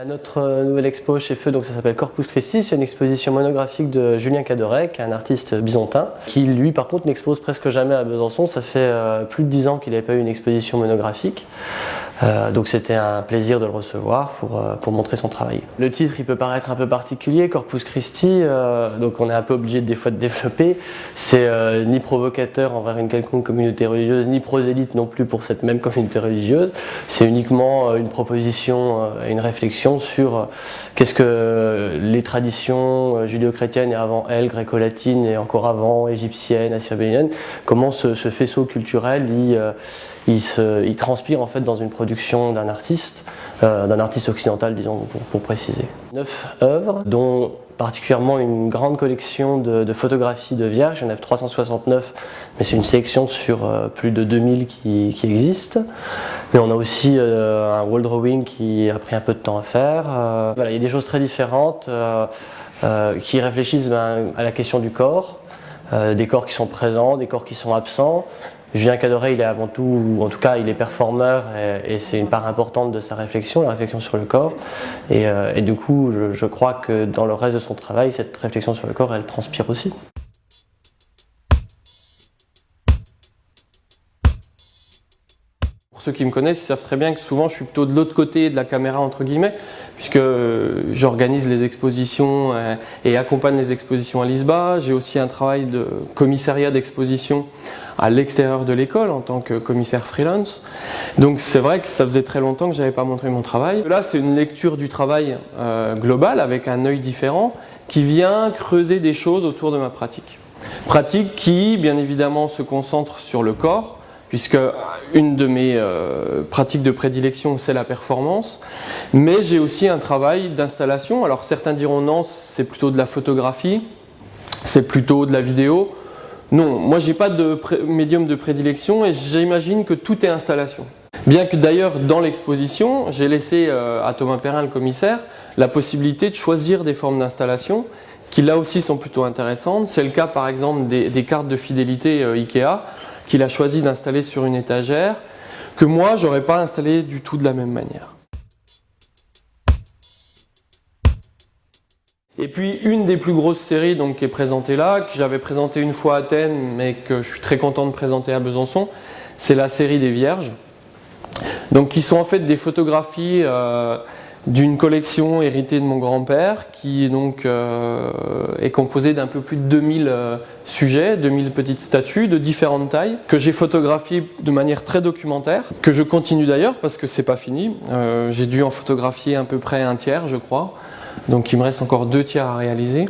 Notre nouvelle expo chez Feu, donc ça s'appelle Corpus Christi, c'est une exposition monographique de Julien Cadorec, qui est un artiste byzantin, qui lui par contre n'expose presque jamais à Besançon. Ça fait plus de 10 ans qu'il n'avait pas eu une exposition monographique. Donc c'était un plaisir de le recevoir pour montrer son travail. Le titre il peut paraître un peu particulier, Corpus Christi, donc on est un peu obligé des fois de développer. C'est ni provocateur envers une quelconque communauté religieuse, ni prosélyte non plus pour cette même communauté religieuse. C'est uniquement une proposition et une réflexion sur qu'est-ce que les traditions judéo-chrétiennes et avant elles, gréco-latines et encore avant, égyptiennes, assyro-babyloniennes, comment ce faisceau culturel il transpire en fait dans une production d'un artiste occidental, disons, pour préciser. 9 œuvres, dont particulièrement une grande collection de photographies de vierges. Il y en a 369, mais c'est une sélection sur plus de 2000 qui existent. Mais on a aussi un wall drawing qui a pris un peu de temps à faire. Voilà, il y a des choses très différentes qui réfléchissent à la question du corps, des corps qui sont présents, des corps qui sont absents. Julien Cadorec, il est avant tout, en tout cas, il est performeur et c'est une part importante de sa réflexion, la réflexion sur le corps. Et du coup, je crois que dans le reste de son travail, cette réflexion sur le corps, elle transpire aussi. Pour ceux qui me connaissent, ils savent très bien que souvent je suis plutôt de l'autre côté de la caméra, entre guillemets, puisque j'organise les expositions et accompagne les expositions à l'ISBA. J'ai aussi un travail de commissariat d'exposition à l'extérieur de l'école en tant que commissaire freelance. Donc c'est vrai que ça faisait très longtemps que je n'avais pas montré mon travail. Là, c'est une lecture du travail global avec un œil différent qui vient creuser des choses autour de ma pratique. Pratique qui, bien évidemment, se concentre sur le corps, puisque une de mes pratiques de prédilection, c'est la performance. Mais j'ai aussi un travail d'installation. Alors certains diront non, c'est plutôt de la photographie, c'est plutôt de la vidéo. Non, moi j'ai pas de médium de prédilection et j'imagine que tout est installation. Bien que d'ailleurs dans l'exposition, j'ai laissé à Thomas Perrin, le commissaire, la possibilité de choisir des formes d'installation qui là aussi sont plutôt intéressantes. C'est le cas par exemple des cartes de fidélité Ikea qu'il a choisi d'installer sur une étagère que moi j'aurais pas installé du tout de la même manière. Et puis une des plus grosses séries donc, qui est présentée là, que j'avais présentée une fois à Athènes mais que je suis très content de présenter à Besançon, c'est la série des Vierges. Donc qui sont en fait des photographies d'une collection héritée de mon grand-père qui donc, est composée d'un peu plus de 2000 sujets, 2000 petites statues de différentes tailles que j'ai photographiées de manière très documentaire, que je continue d'ailleurs parce que c'est pas fini. J'ai dû en photographier à peu près un tiers je crois. Donc il me reste encore 2 tiers à réaliser.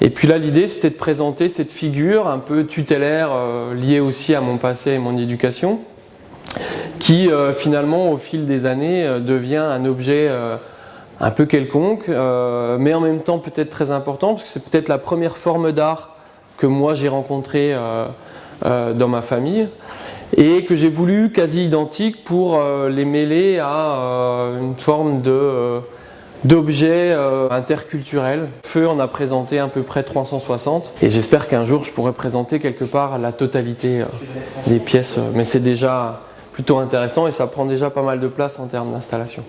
Et puis là l'idée c'était de présenter cette figure un peu tutélaire liée aussi à mon passé et mon éducation qui finalement au fil des années devient un objet un peu quelconque mais en même temps peut-être très important parce que c'est peut-être la première forme d'art que moi j'ai rencontrée dans ma famille et que j'ai voulu quasi identique pour les mêler à une forme d'objets interculturels. Feu en a présenté à peu près 360 et j'espère qu'un jour je pourrai présenter quelque part la totalité des pièces, mais c'est déjà plutôt intéressant et ça prend déjà pas mal de place en termes d'installation.